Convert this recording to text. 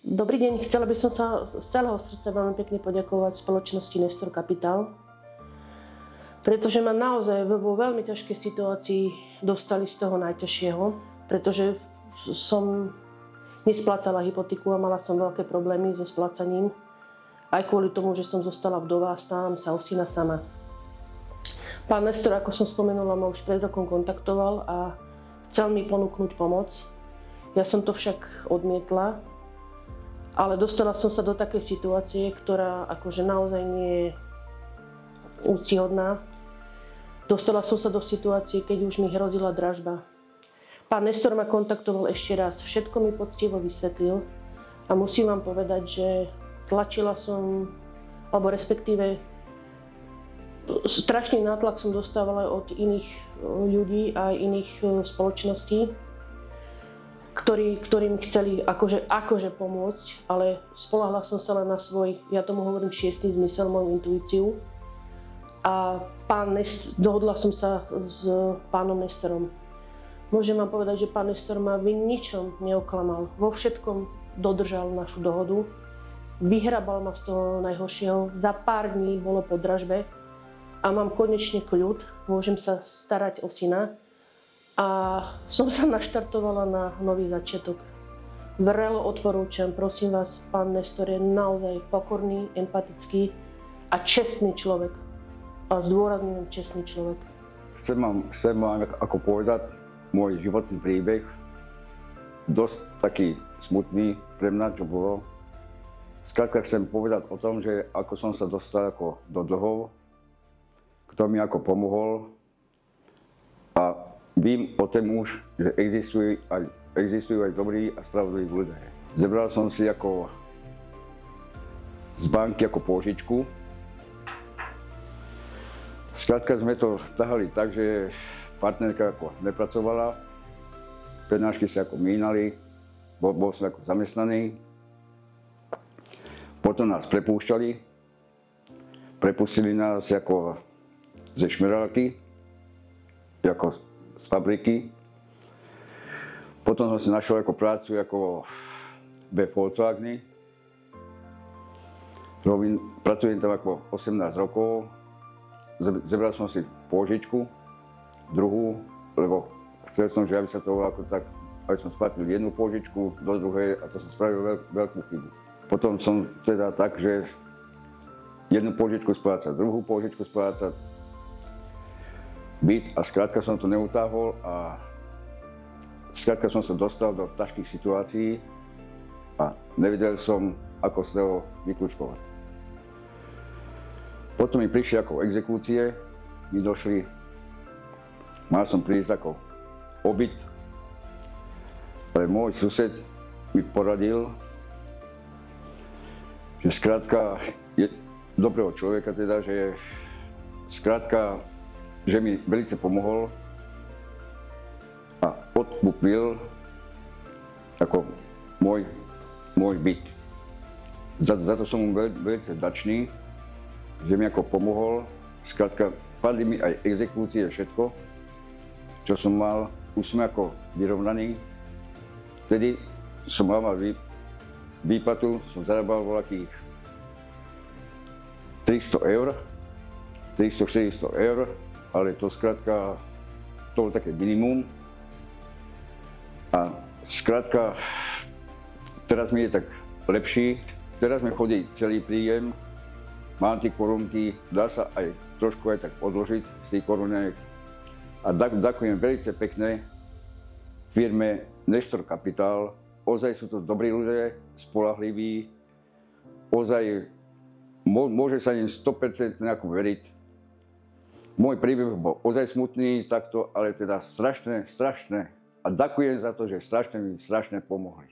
Dobrý deň, chcela by som sa z celého srdca veľmi pekne poďakovať spoločnosti Nestor Capital, pretože ma naozaj vo veľmi ťažkej situácii dostali z toho najťažšieho, pretože som nesplácala hypotéku a mala som veľké problémy so splácaním, aj kvôli tomu, že som zostala vdova a stávam sa o syna sama. Pán Nestor, ako som spomenula, ma už pred rokom kontaktoval a chcel mi ponúknuť pomoc. Ja som to však odmietla, ale dostala som sa do takej situácie, ktorá akože naozaj nie je úctyhodná. Dostala som sa do situácie, keď už mi hrozila dražba. Pán Nestor ma kontaktoval ešte raz, všetko mi poctivo vysvetlil a musím vám povedať, že tlačila som, alebo respektíve strašný nátlak som dostávala od iných ľudí a iných spoločností, ktorí mi chceli akože pomôcť, ale spoľahla som sa len na svoj, ja tomu hovorím, šiestý zmysel, moju intuíciu. A dohodla som sa s pánom Nestorom. Môžem vám povedať, že pán Nestor ma v ničom neoklamal. Vo všetkom dodržal našu dohodu. Vyhrabal ma z toho najhoršieho. Za pár dní bolo po dražbe a mám konečne kľud. Môžem sa starať o syna. A som sa naštartovala na nový začiatok. Vrelo odporúčam, prosím vás, pán Nestor je naozaj pokorný, empatický a čestný človek. A zdôrazňujem, čestný človek. Chcem vám ako povedať môj životný príbeh. Dosť taký smutný pre mňa, čo bolo. Skrátka chcem povedať o tom, že ako som sa dostal ako do dlhov, kto mi ako pomohol. A vím o tom už, že existujú aj dobrí a spravodliví ľudia. Zebral som si ako z banky ako pôžičku. Skrátka sme to tahali tak, že partnerka ako nepracovala, prednášky sa ako mínali, bol som ako zamestnaný. Potom nás prepustili nás ako ze šmerálky, ako z fabriky. Potom som si našiel ako prácu ako v Volkswagene. Pracujem tam ako 18 rokov. Zebral som si pôžičku, druhú, lebo chcel som, že aby sa to ako tak, aby som splatil jednu pôžičku do druhej a to som spravil veľkú chybu. Potom som teda tak, že jednu pôžičku splácať, druhú pôžičku splácať, byt a skrátka som to neutáhol a skrátka som sa dostal do ťažkých situácií a nevedel som, ako z toho vyklúčkovať. Potom mi prišli ako exekúcie, mi došli, mal som prísť ako obyt, ale môj sused mi poradil, že skrátka je dobrého človeka teda, že skrátka že mi veľmi pomohol a odkúpil ako môj byt. Za to som mu veľmi vďačný, že mi ako pomohol. Skrátka, padli mi aj exekúcie, všetko, čo som mal, už sme ako vyrovnaní. Vtedy som mal výplatu, som zarábal voľakých 300 eur, 300-400 eur, ale to skrátka, to bolo také minimum. A skrátka, teraz mi je tak lepší, teraz mi chodí celý príjem, mám tie korunky, dá sa aj trošku aj tak odložiť z tých korunek. A ďakujem veľmi pekne firme Nestor Capital, ozaj sú to dobrí ľudia, spoľahliví, ozaj môže sa im 100% nejako veriť. Môj príbeh bol ozaj smutný takto, ale teda strašné. A ďakujem za to, že strašne mi pomohli.